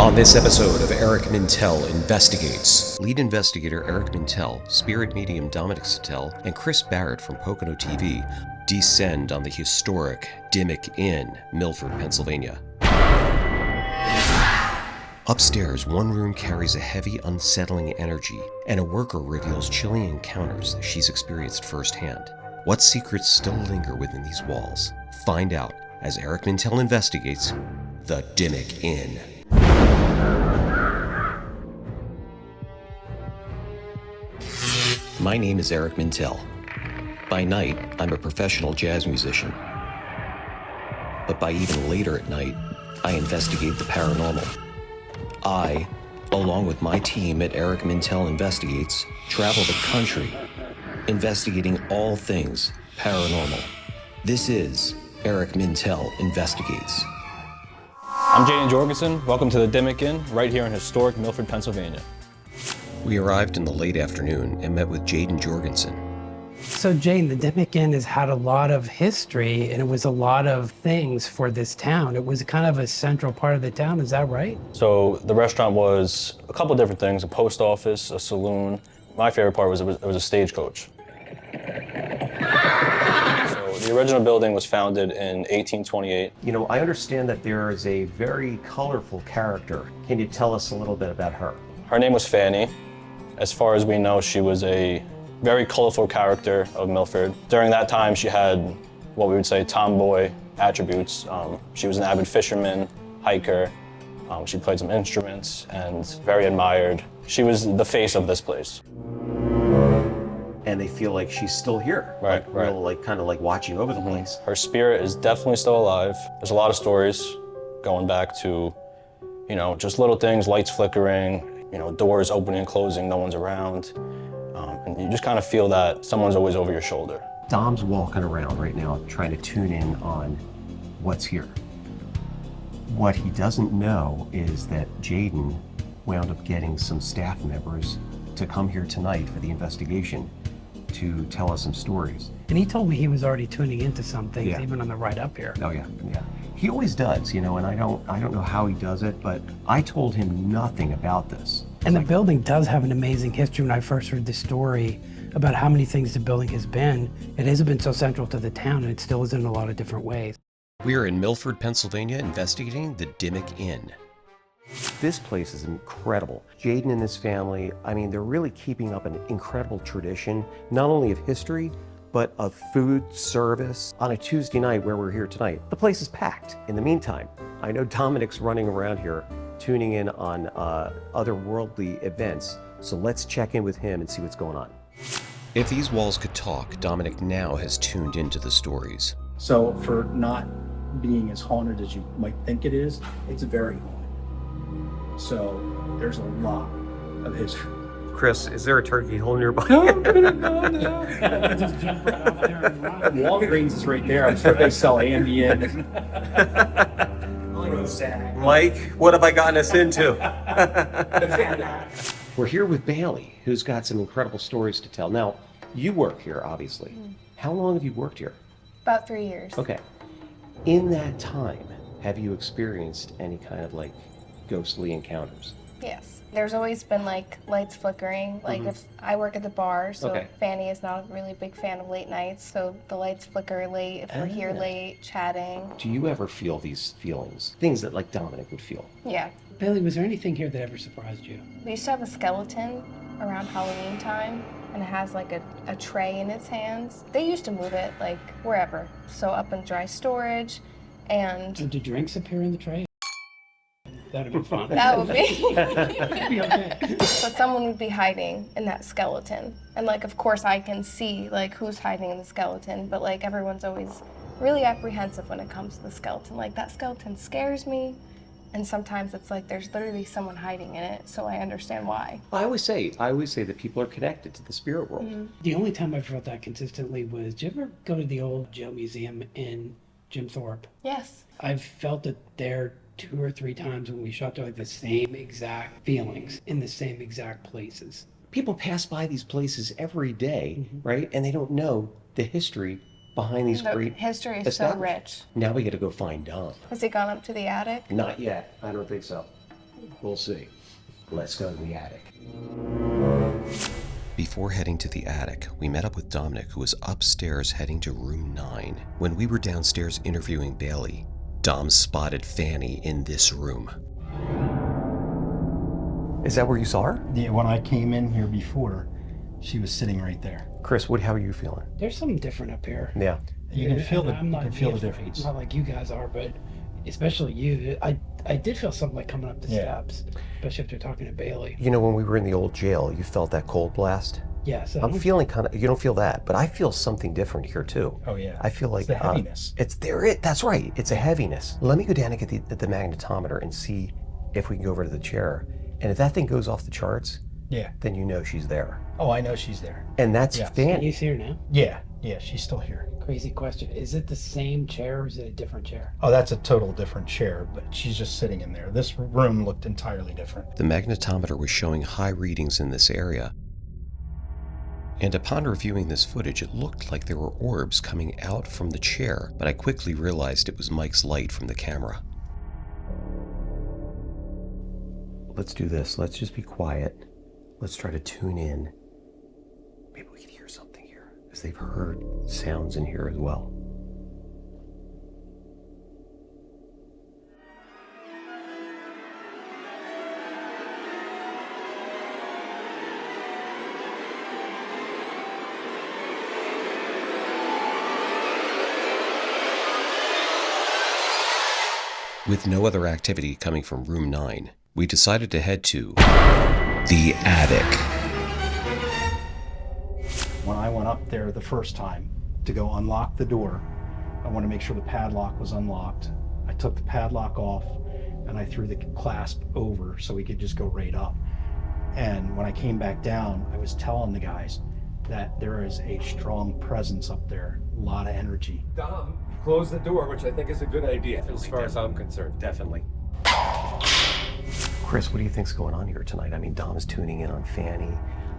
On this episode of Eric Mintel Investigates, lead investigator Eric Mintel, spirit medium Dominic Sattele, and Chris Barrett from Pocono TV descend on the historic Dimmick Inn, Milford, Pennsylvania. Upstairs, one room carries a heavy, unsettling energy, and a worker reveals chilling encounters that she's experienced firsthand. What secrets still linger within these walls? Find out as Eric Mintel investigates the Dimmick Inn. My name is Eric Mintel. By night, I'm a professional jazz musician. But by even later at night, I investigate the paranormal. I, along with my team at Eric Mintel Investigates, travel the country, investigating all things paranormal. This is Eric Mintel Investigates. I'm Jaden Jorgenson. Welcome to the Dimmick Inn, right here in historic Milford, Pennsylvania. We arrived in the late afternoon and met with Jaden Jorgenson. So Jaden, the Dimmick Inn has had a lot of history, and it was a lot of things for this town. It was kind of a central part of the town, is that right? So the restaurant was a couple different things, a post office, a saloon. My favorite part was it was a stagecoach. So the original building was founded in 1828. You know, I understand that there is a very colorful character. Can you tell us a little bit about her? Her name was Fanny. As far as we know, she was a very colorful character of Milford. During that time, she had what we would say tomboy attributes. She was an avid fisherman, hiker. She played some instruments and very admired. She was the face of this place. And they feel like she's still here. Right, like, right. Real, like kind of like watching over the place. Her spirit is definitely still alive. There's a lot of stories going back to, you know, just little things, lights flickering, you know, doors opening and closing, no one's around. And you just kind of feel that someone's always over your shoulder. Dom's walking around right now trying to tune in on what's here. What he doesn't know is that Jaden wound up getting some staff members to come here tonight for the investigation to tell us some stories. And he told me he was already tuning into some things, Yeah. even on the ride up here. Oh yeah. He always does, you know, and I don't know how he does it, but I told him nothing about this. And the building does have an amazing history. When I first heard the story about how many things the building has been, it hasn't been so central to the town, and it still is in a lot of different ways. We are in Milford, Pennsylvania, investigating the Dimmick Inn. This place is incredible. Jaden and his family, I mean, they're really keeping up an incredible tradition, not only of history, but of food service. On a Tuesday night where we're here tonight, the place is packed. In the meantime, I know Dominic's running around here tuning in on otherworldly events, so let's check in with him and see what's going on. If these walls could talk, Dominic now has tuned into the stories. So for not being as haunted as you might think it is, it's very haunted. So there's a lot of history. Chris, is there a turkey hole nearby? No. Just jump right off there and run. Walgreens is right there. I'm sure they sell Ambien. Mike, what have I gotten us into? We're here with Bailey, who's got some incredible stories to tell. Now, you work here, obviously. How long have you worked here? About 3 years. Okay. In that time, have you experienced any kind of like ghostly encounters? Yes. There's always been like lights flickering. Like if I work at the bar, so Okay. Fanny is not a really big fan of late nights, so the lights flicker late if we're here late, chatting. Do you ever feel these feelings? Things that like Dominic would feel? Yeah. Bailey, was there anything here that ever surprised you? We used to have a skeleton around Halloween time, and it has like a tray in its hands. They used to move it like wherever, so up in dry storage, and Did drinks appear in the tray? That'd be fun. that would be. That'd be okay. But someone would be hiding in that skeleton. And like, of course I can see like who's hiding in the skeleton, but like everyone's always really apprehensive when it comes to the skeleton. Like that skeleton scares me. And sometimes it's like there's literally someone hiding in it, so I understand why. I always say that people are connected to the spirit world. The only time I felt that consistently was, did you ever go to the old jail museum in Jim Thorpe? Yes. I've felt it there 2 or 3 times when we shot to like the same exact feelings in the same exact places. People pass by these places every day, right? And they don't know the history behind these The great history is so establishments. rich. Now we got to go find Dom. Has he gone up to the attic? Not yet. I don't think so. We'll see. Let's go to the attic. Before heading to the attic, we met up with Dominic, who was upstairs heading to room 9. When we were downstairs interviewing Bailey, Dom spotted Fanny in this room. Is that where you saw her? Yeah, when I came in here before, she was sitting right there. Chris, how are you feeling? There's something different up here. Yeah. You can feel the, I'm you not can feel the afraid, difference. Not like you guys are, but especially you. I did feel something like coming up the steps, especially after talking to Bailey. You know, when we were in the old jail, you felt that cold blast? Yes. I'm feeling kind of, you don't feel that, but I feel something different here too. Oh yeah. I feel like It's the heaviness. That's right. It's a heaviness. Let me go down and get the magnetometer and see if we can go over to the chair. And if that thing goes off the charts, Yeah. then you know she's there. Oh, I know she's there. And that's Yes. Can Fanny. you see her now? Yeah. Yeah, she's still here. Crazy question. Is it the same chair or is it a different chair? Oh, that's a total different chair, but she's just sitting in there. This room looked entirely different. The magnetometer was showing high readings in this area. And upon reviewing this footage, it looked like there were orbs coming out from the chair, but I quickly realized it was Mike's light from the camera. Let's do this. Let's just be quiet. Let's try to tune in. Maybe we can hear something here, because they've heard sounds in here as well. With no other activity coming from room 9, we decided to head to the attic. When I went up there the first time to go unlock the door, I wanted to make sure the padlock was unlocked. I took the padlock off and I threw the clasp over so we could just go right up. And when I came back down, I was telling the guys that there is a strong presence up there, a lot of energy. Dom, close the door, which I think is a good idea as far as I'm concerned. Definitely. Chris, what do you think's going on here tonight? I mean, Dom's tuning in on Fanny.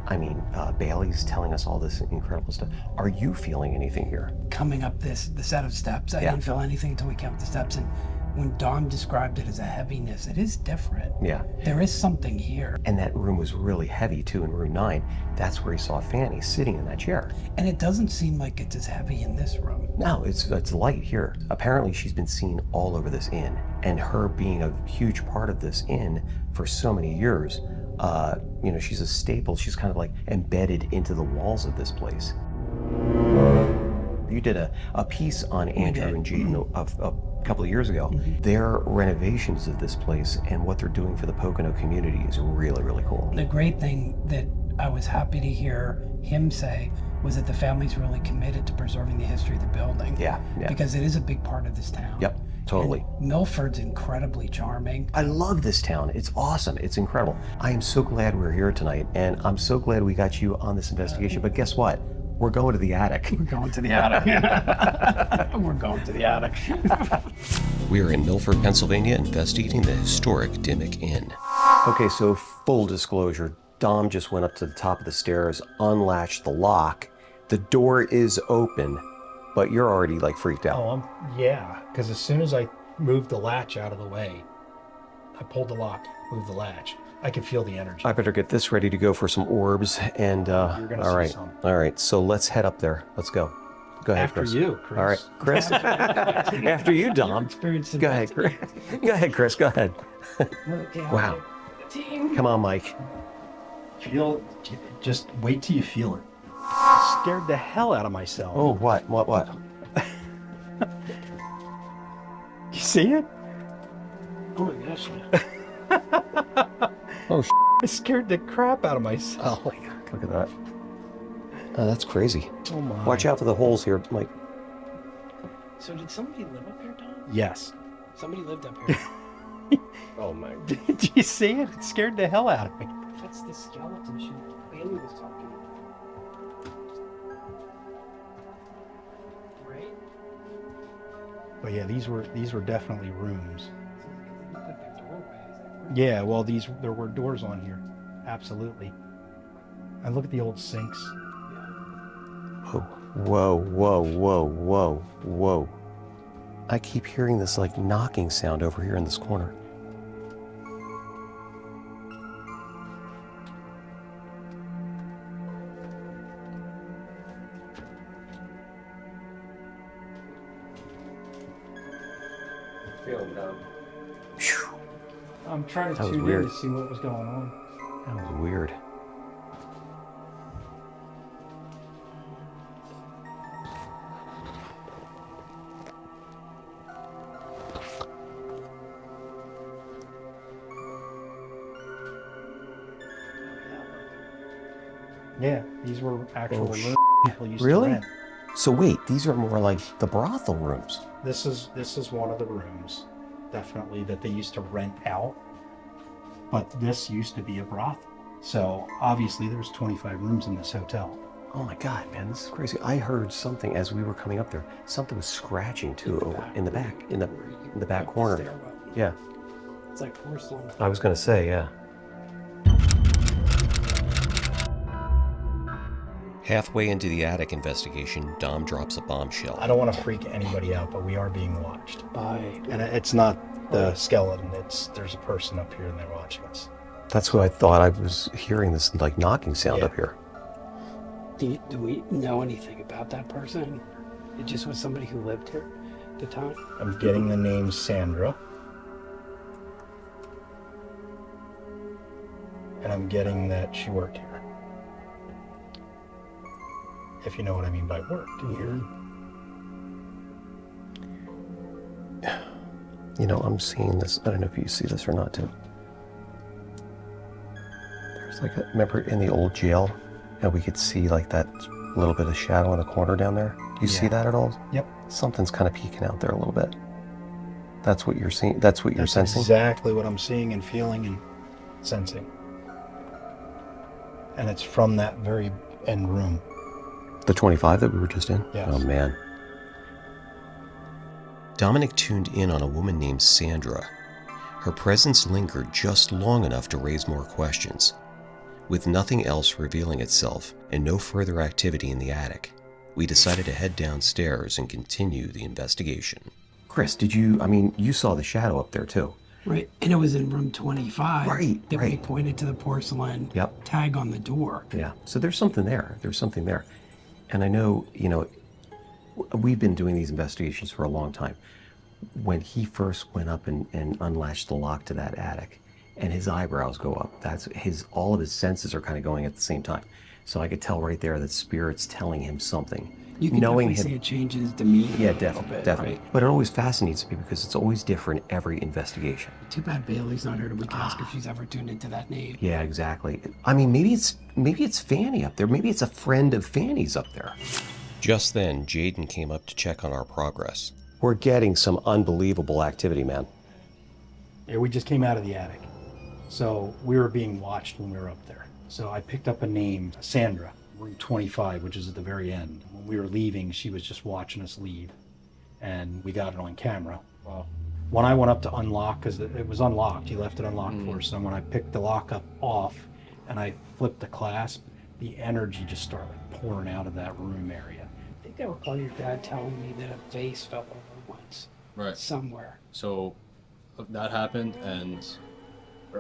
I mean, Bailey's telling us all this incredible stuff. Are you feeling anything here? Coming up the set of steps, I Yeah. didn't feel anything until we came up the steps. And when Dom described it as a heaviness, it is different. Yeah. There is something here. And that room was really heavy too in room 9. That's where he saw Fanny sitting in that chair. And it doesn't seem like it's as heavy in this room. No, it's light here. Apparently she's been seen all over this inn. And her being a huge part of this inn for so many years, you know, she's a staple. She's kind of like embedded into the walls of this place. You did a piece on Andrew and Jaden a couple of years ago. Their renovations of this place and what they're doing for the Pocono community is really, really cool. The great thing that I was happy to hear him say was that the family's really committed to preserving the history of the building. Yeah. Because it is a big part of this town. Yep, totally. And Milford's incredibly charming. I love this town. It's awesome. It's incredible. I am so glad we're here tonight, and I'm so glad we got you on this investigation. But guess what? We're going to the attic. We're going to the attic. We're going to the attic. We are in Milford, Pennsylvania, investigating the historic Dimmick Inn. Okay, so full disclosure, Dom just went up to the top of the stairs, unlatched the lock. The door is open, but you're already like freaked out. Oh, yeah, because as soon as I moved the latch out of the way, I pulled the lock, moved the latch. I could feel the energy. I better get this ready to go for some orbs, and You're gonna all see right, some. all right. So let's head up there. Let's go. Go ahead, After Chris. you, Chris. All right, Chris. After you, Dom. Experience Go ahead, Chris. Go ahead, Chris. Go ahead. Wow. Come on, Mike. Just wait till you feel it. Scared the hell out of myself. Oh, what? You see it? Oh my gosh. Oh, I scared the crap out of myself. oh my God! Look at that. Oh, that's crazy. Oh my. Watch out for the holes here, Mike. So did somebody live up here, Tom? Yes. Somebody lived up here. Oh my. Did you see it? It scared the hell out of me. That's the skeleton she Bailey was talking about. Right? But yeah, these were definitely rooms. Look at their doorways. Yeah, well, there were doors on here. Absolutely. And look at the old sinks. Whoa. I keep hearing this like knocking sound over here in this corner. feeling, Dom? Phew, I'm trying to That was tune in weird. to see what was going on. that was weird. Yeah, these were actual Oh, rooms people used Really? to rent. So wait, these are more like the brothel rooms. This is one of the rooms, definitely, that they used to rent out. But this used to be a brothel. So obviously there's 25 rooms in this hotel. Oh my God, man, this is crazy. I heard something as we were coming up there. Something was scratching too in the back, in the back corner. Stairwell. Yeah, It's like porcelain. I was gonna say, yeah. Halfway into the attic investigation, Dom drops a bombshell. I don't want to freak anybody out, but we are being watched. By And it's not the skeleton, there's a person up here and they're watching us. That's who I thought. I was hearing this like knocking sound Yeah. up here. do we know anything about that person? It just was somebody who lived here at the time. I'm getting the name Sandra. And I'm getting that she worked here. If you know what I mean by worked here. You know, I'm seeing this. I don't know if you see this or not, too. There's like remember in the old jail, and we could see like that little bit of shadow in the corner down there. Do you see Yeah. that at all? Yep. Something's kind of peeking out there a little bit. That's what you're seeing. That's what you're That's sensing. exactly what I'm seeing and feeling and sensing. And it's from that very end room. The 25 that we were just in. Yes. Oh man. Dominic tuned in on a woman named Sandra. Her presence lingered just long enough to raise more questions. With nothing else revealing itself and no further activity in the attic, we decided to head downstairs and continue the investigation. Chris, did you? I mean, you saw the shadow up there too. Right, and it was in room 25. Right, That we right. pointed to the porcelain Yep. tag on the door. Yeah. So there's something there. There's something there. And I know, you know, we've been doing these investigations for a long time. When he first went up and unlatched the lock to that attic, and his eyebrows go up, that's all of his senses are kind of going at the same time. So I could tell right there that Spirit's telling him something. You can Knowing definitely him, see a change in his demeanor. yeah, a little definitely, bit, definitely. right? But it always fascinates me because it's always different every investigation. Too bad Bailey's not here to ask if she's ever tuned into that name. Yeah, exactly. I mean, maybe it's Fanny up there. Maybe it's a friend of Fanny's up there. Just then, Jaden came up to check on our progress. We're getting some unbelievable activity, man. Yeah, we just came out of the attic. So we were being watched when we were up there. So I picked up a name, Sandra, room 25, which is at the very end. When we were leaving, she was just watching us leave. And we got it on camera. Wow. When I went up to unlock, because it was unlocked, he left it unlocked for us. And when I picked the lock up off and I flipped the clasp, the energy just started pouring out of that room area. I think I recall your dad telling me that a vase fell over once. Right. Somewhere. So that happened, and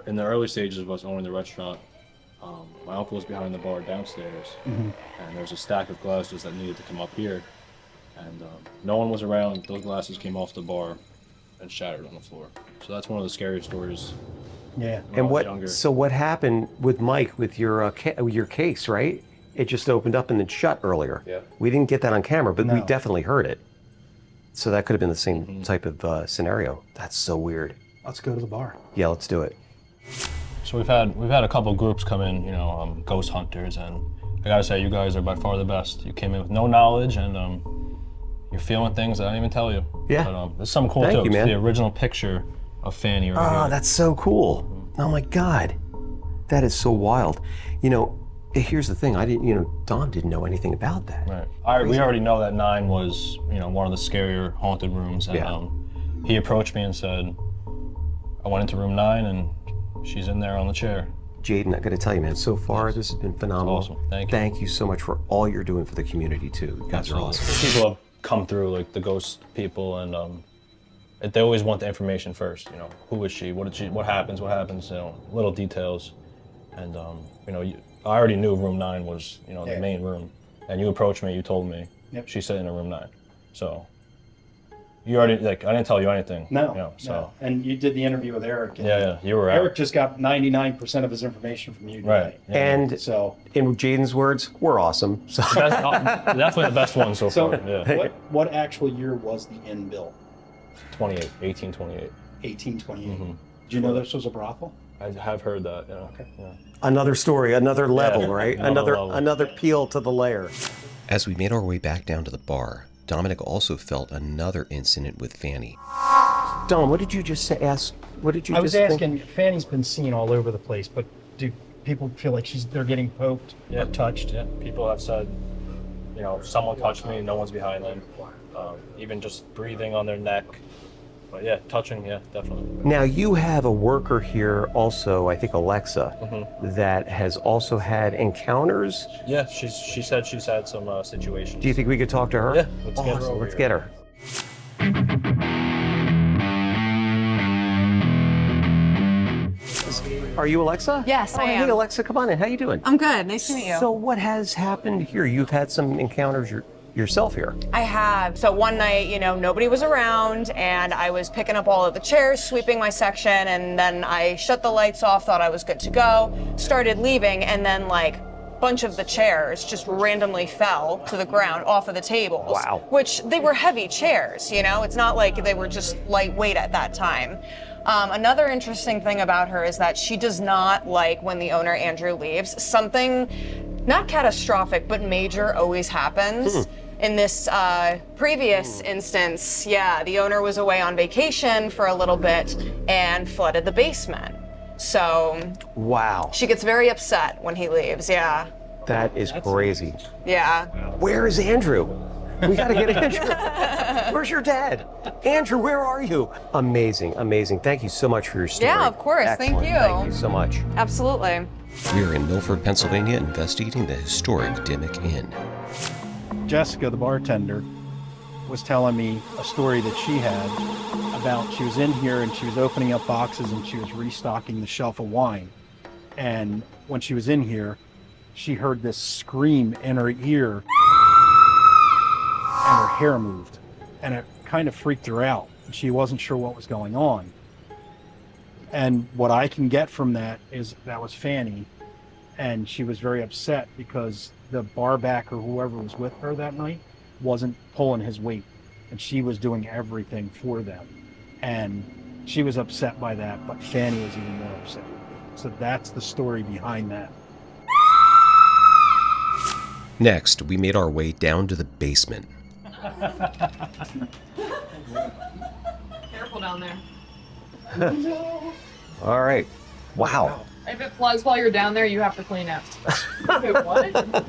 in the early stages of us owning the restaurant, my uncle was behind the bar downstairs, and there was a stack of glasses that needed to come up here, and no one was around. Those glasses came off the bar and shattered on the floor. So that's one of the scariest stories. Yeah. when I And was younger. so what happened with Mike with your case, right? It just opened up and then shut earlier. Yeah. We didn't get that on camera, but we No. definitely heard it. So that could have been the same type of scenario. That's so weird. Let's go to the bar. Yeah, let's do it. So we've had a couple groups come in, ghost hunters, and I gotta say, you guys are by far the best. You came in with no knowledge, and you're feeling things that I didn't even tell you. Yeah. But there's something cool Thank too. you, It's man. the original picture of Fanny right Oh, here. that's so cool. Oh my God. That is so wild. Here's the thing. Dom didn't know anything about that. Right. We already know that 9 was, one of the scarier haunted rooms, and Yeah. he approached me and said, I went into room 9 and she's in there on the chair. Jaden, I got to tell you, man, so far this has been phenomenal. Awesome. Thank you. Thank you so much for all you're doing for the community too. You guys are awesome. People have come through, like the ghost people, and they always want the information first. Who is she? What happens? Little details. And I already knew room 9 was, the main room. And you approached me. You told me Yep. she's sitting in room 9. So You already, like, I didn't tell you anything. No, You know, so. no. And you did the interview with Eric. And Yeah, you were out. Eric just got 99% of his information from you today. Right. Yeah. And So, in Jaden's words, we're awesome. So Definitely the best one so far. Yeah. what actual year was the inn built? 1828. 1828. Mm-hmm. Did you know this was a brothel? I have heard that, yeah. Okay. Yeah. another story, another level, Yeah, right? another level. Another peel to the layer. As we made our way back down to the bar, Dominic also felt another incident with Fanny. Dom, what did you just say? What did you I just was asking, Fanny's been seen all over the place, but do people feel like they're getting poked or touched? Yeah, people have said, you know, someone touched me, no one's behind them. Even just breathing on their neck. But yeah, touching, yeah, definitely. Now, you have a worker here also, I think Alexa, that has also had encounters. Yeah, she said she's had some situations. Do you think we could talk to her? Yeah, let's get her Awesome, over let's here. get her. Are you Alexa? Yes, I am. Hey, Alexa, come on in. How you doing? I'm good. Nice to meet you. So what has happened here? You've had some encounters yourself here. I have. So one night, you know, nobody was around and I was picking up all of the chairs, sweeping my section, and then I shut the lights off, thought I was good to go, started leaving, and then like a bunch of the chairs just randomly fell to the ground off of the tables. Wow. Which they were heavy chairs, you know? It's not like they were just lightweight at that time. Another interesting thing about her is that she does not like when the owner, Andrew, leaves. Something not catastrophic, but major always happens. In this previous instance, yeah, the owner was away on vacation for a little bit and flooded the basement. So Wow. she gets very upset when he leaves, yeah. That is crazy. Yeah. Where is Andrew? We gotta get Andrew. Where's your dad? Andrew, where are you? Amazing, amazing. Thank you so much for your story. Yeah, of course. Thank Excellent. you. Thank you so much. Absolutely. We're in Milford, Pennsylvania, investigating the historic Dimmick Inn. Jessica, the bartender, was telling me a story that she had about she was in here and she was opening up boxes and she was restocking the shelf of wine. And when she was in here, she heard this scream in her ear and her hair moved. And it kind of freaked her out. She wasn't sure what was going on. And what I can get from that is that was Fanny. And she was very upset because the bar back or whoever was with her that night wasn't pulling his weight. And she was doing everything for them. And she was upset by that, but Fanny was even more upset. So that's the story behind that. Next, we made our way down to the basement. Careful down there. All right. Wow. If it floods while you're down there, you have to clean up. Wait, what?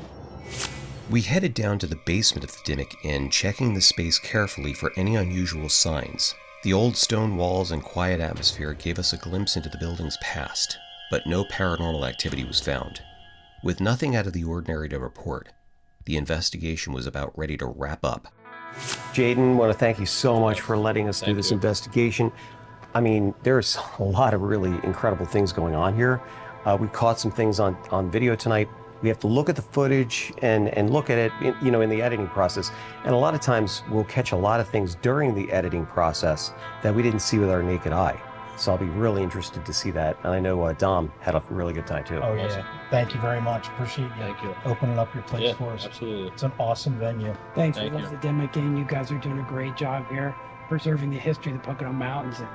We headed down to the basement of the Dimmick Inn, checking the space carefully for any unusual signs. The old stone walls and quiet atmosphere gave us a glimpse into the building's past, but no paranormal activity was found. With nothing out of the ordinary to report, the investigation was about ready to wrap up. Jaden, want to thank you so much for letting us do this investigation. I mean, there's a lot of really incredible things going on here. We caught some things on video tonight. We have to look at the footage and look at it, in the editing process. And a lot of times we'll catch a lot of things during the editing process that we didn't see with our naked eye. So I'll be really interested to see that. And I know Dom had a really good time too. Oh, yeah. Thank you very much. Appreciate you. Thank you. Opening up your place for us. Absolutely. It's an awesome venue. Thanks. Thank We love you. the Dimmick Inn. You guys are doing a great job here, preserving the history of the Pocono Mountains, and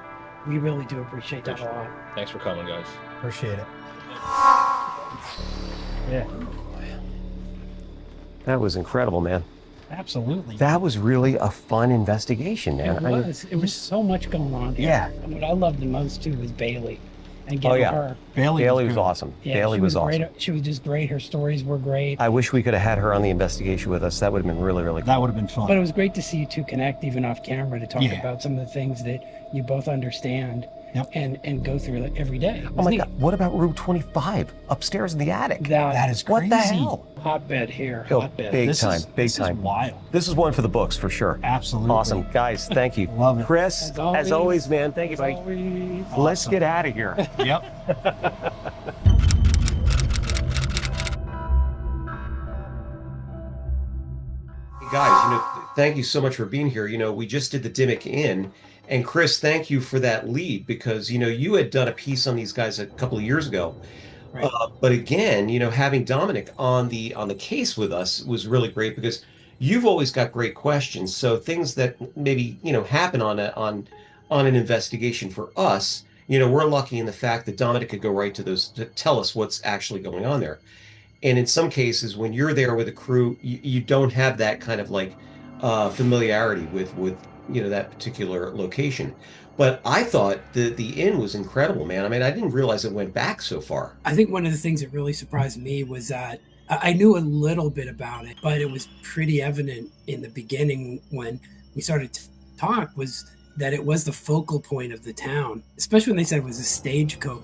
we really do appreciate that a lot. Thanks for coming, guys. Appreciate it. Yeah, That was incredible, man. absolutely. That was really a fun investigation, man. It was so much going on here. Yeah. And what I loved the most too was Bailey, and Oh, getting yeah. her. Bailey was good. awesome. Yeah, Bailey she was awesome. great. She was just great. Her stories were great. I wish we could have had her on the investigation with us. That would have been really, really cool. That would have been fun. But it was great to see you two connect even off camera to talk Yeah. about some of the things that you both understand Yep. and go through like every day. It Oh was my neat. God, what about room 25 upstairs in the attic? That is What the crazy. hell? Hotbed here. Oh, Hotbed. big This time, is- big this is time. wild. This is one for the books for sure. Absolutely. Awesome. Guys, thank you. Love it. Chris, as always, man, thank you, buddy. Always. Let's get out of here. Yep. Guys, thank you so much for being here. We just did the Dimmick Inn, and Chris, thank you for that lead because you had done a piece on these guys a couple of years ago. Right. But again, having Dominic on the case with us was really great because you've always got great questions. So things that maybe happen on an investigation for us, we're lucky in the fact that Dominic could go right to those to tell us what's actually going on there. And in some cases, when you're there with a crew, you don't have that kind of like familiarity with that particular location. But I thought the inn was incredible, man. I mean, I didn't realize it went back so far. I think one of the things that really surprised me was that I knew a little bit about it, but it was pretty evident in the beginning when we started to talk was that it was the focal point of the town, especially when they said it was a stagecoach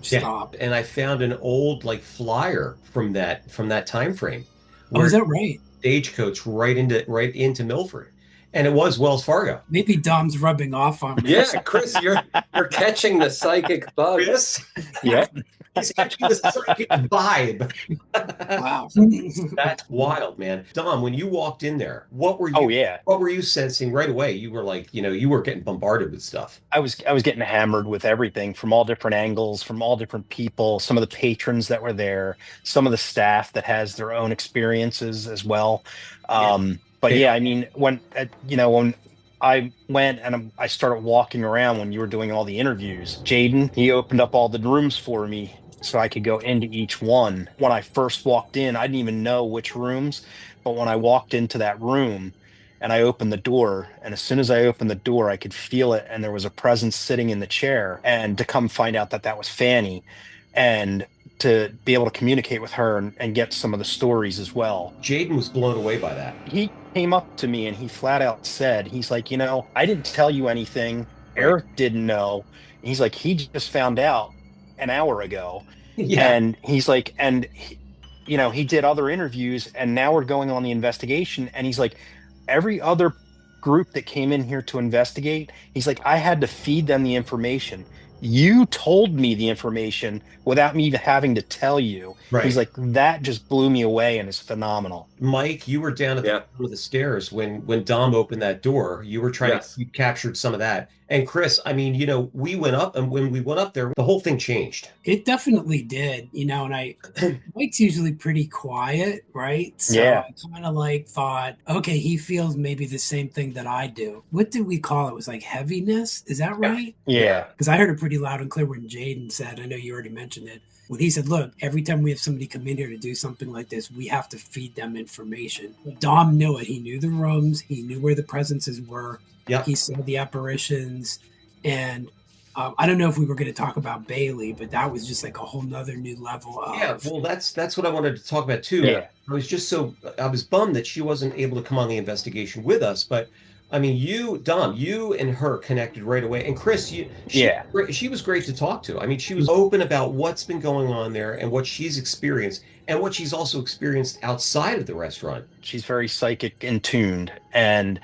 stop. And I found an old like flyer from that time frame. Oh, is that right? Stagecoach right into Milford. And it was Wells Fargo. Maybe Dom's rubbing off on me. Yeah, Chris, you're catching the psychic bug. Chris? Yeah. He's catching the psychic vibe. Wow. That's wild, man. Dom, when you walked in there, what were you what were you sensing right away? You were like, you were getting bombarded with stuff. I was getting hammered with everything from all different angles, from all different people, some of the patrons that were there, some of the staff that has their own experiences as well. But yeah, I mean, when I went and I started walking around when you were doing all the interviews, Jaden, he opened up all the rooms for me so I could go into each one. When I first walked in, I didn't even know which rooms, but when I walked into that room and I opened the door, and as soon as I opened the door, I could feel it, and there was a presence sitting in the chair, and to come find out that was Fanny, and to be able to communicate with her and get some of the stories as well. Jaden was blown away by that. He came up to me and he flat out said, he's like, I didn't tell you anything. Eric didn't know. He's like, he just found out an hour ago. Yeah. And he's like, he did other interviews and now we're going on the investigation. And he's like, every other group that came in here to investigate, he's like, I had to feed them the information. You told me the information without me even having to tell you. Right. He's like, that just blew me away and is phenomenal. Mike, you were down at the top of the stairs when Dom opened that door. You were trying to, you captured some of that. And Chris, I mean, we went up, and when we went up there, the whole thing changed. It definitely did, and Mike's usually pretty quiet, right? So Yeah. I kind of like thought, okay, he feels maybe the same thing that I do. What did we call it? It was like heaviness. Is that right? Yeah. Because I heard it pretty loud and clear when Jaden said, I know you already mentioned it, when he said, look, every time we have somebody come in here to do something like this, we have to feed them information. Dom knew it. He knew the rooms. He knew where the presences were. Yep. He saw the apparitions. And I don't know if we were going to talk about Bailey, but that was just like a whole nother new level of... Yeah, well, that's what I wanted to talk about too. Yeah. I was bummed that she wasn't able to come on the investigation with us, but I mean, Dom, you and her connected right away. And Chris, she was great to talk to. I mean, she was open about what's been going on there and what she's experienced and what she's also experienced outside of the restaurant. She's very psychic and tuned. And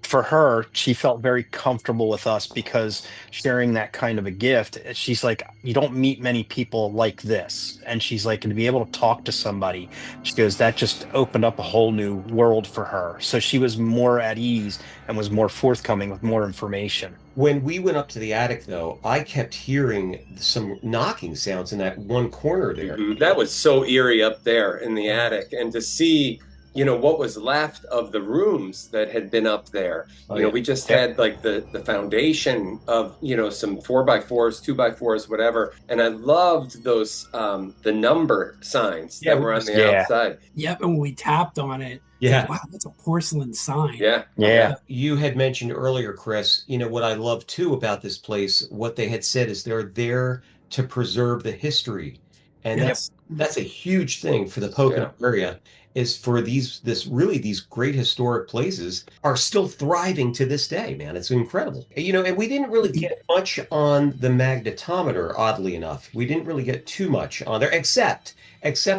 for her, she felt very comfortable with us because sharing that kind of a gift, she's like, you don't meet many people like this. And she's like, and to be able to talk to somebody, she goes, that just opened up a whole new world for her. So she was more at ease and was more forthcoming with more information. When we went up to the attic, though, I kept hearing some knocking sounds in that one corner there. That was so eerie up there in the attic. And to see, what was left of the rooms that had been up there. We just had like the foundation of, some 4x4s, 2x4s, whatever. And I loved those, the number signs that were on the outside. Yep, and when we tapped on it, yeah, wow, that's a porcelain sign. Yeah. You had mentioned earlier, Chris, what I love too about this place, what they had said is they're there to preserve the history. And that's a huge thing for the Pocono area, is for these great historic places are still thriving to this day, man. It's incredible. And we didn't really get much on the magnetometer, oddly enough. We didn't really get too much on there, except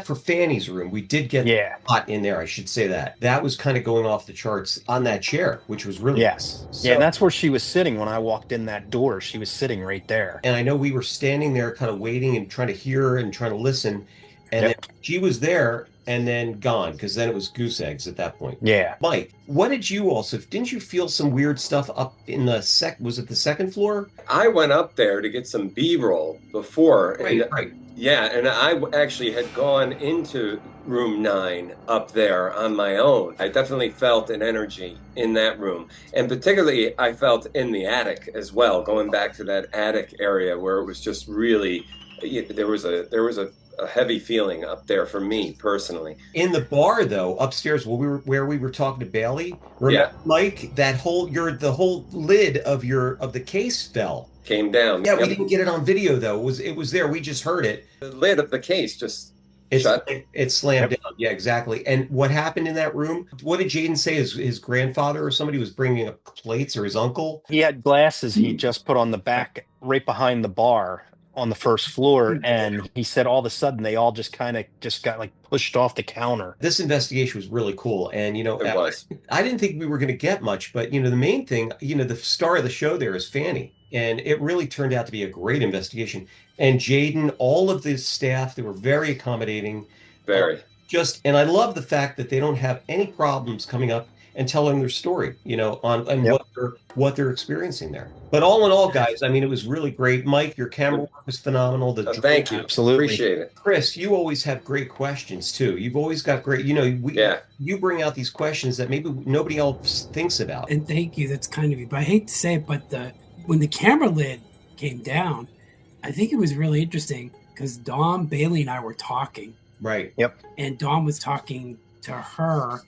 for Fanny's room. We did get a lot in there, I should say that. That was kind of going off the charts on that chair, which was really Yes. So, and that's where she was sitting when I walked in that door. She was sitting right there. and I know we were standing there kind of waiting and trying to hear and trying to listen. And then she was there and then gone, because then it was goose eggs at that point. Yeah. Mike, what did you also, didn't you feel some weird stuff up in the was it the second floor? I went up there to get some B-roll before. Right. Yeah, and I actually had gone into room 9 up there on my own. I definitely felt an energy in that room. And particularly, I felt in the attic as well, going back to that attic area where it was just really, there was a heavy feeling up there for me personally. In the bar, though, upstairs where we were talking to Bailey, remember, Mike, that the whole lid of the case fell. Came down. Yeah, we didn't get it on video though. It was there. We just heard it. The lid of the case just shut. It slammed down. Yeah, exactly. And what happened in that room? What did Jaden say? His grandfather or somebody was bringing up plates, or his uncle? He had glasses he just put on the back right behind the bar on the first floor, and he said all of a sudden they all just got like pushed off the counter. This investigation was really cool, and it was. I didn't think we were going to get much, but the main thing, the star of the show there is Fanny, and it really turned out to be a great investigation. And Jaden, all of the staff, they were very accommodating. Very. And I love the fact that they don't have any problems coming up and telling their story, what they're experiencing there. But all in all, guys, I mean, it was really great. Mike, your camera work was phenomenal. Thank you. Absolutely. Appreciate it. Chris, you always have great questions too. You've always got great, you bring out these questions that maybe nobody else thinks about. And thank you. That's kind of you. But I hate to say it, but when the camera lid came down, I think it was really interesting because Dom, Bailey, and I were talking. Right. Yep. And Dom was talking to her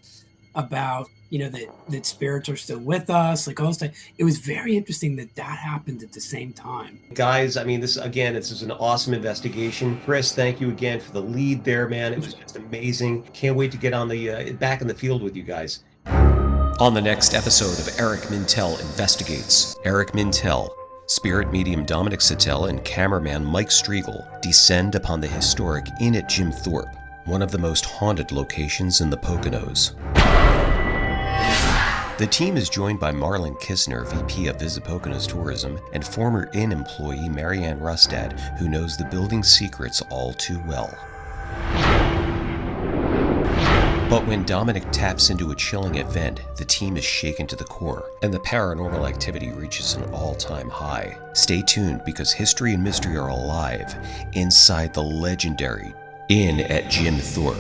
about, that spirits are still with us, like all this stuff. It was very interesting that happened at the same time. Guys, I mean, this is an awesome investigation. Chris, thank you again for the lead there, man. It was just amazing. Can't wait to get on back in the field with you guys. On the next episode of Eric Mintel Investigates, Eric Mintel, spirit medium Dominic Sattele, and cameraman Mike Strigl descend upon the historic Inn at Jim Thorpe, one of the most haunted locations in the Poconos. The team is joined by Marlon Kistner, VP of Visit Poconos Tourism, and former Inn employee Marianne Rustad, who knows the building's secrets all too well. But when Dominic taps into a chilling event, the team is shaken to the core, and the paranormal activity reaches an all-time high. Stay tuned, because history and mystery are alive inside the legendary Inn at Jim Thorpe.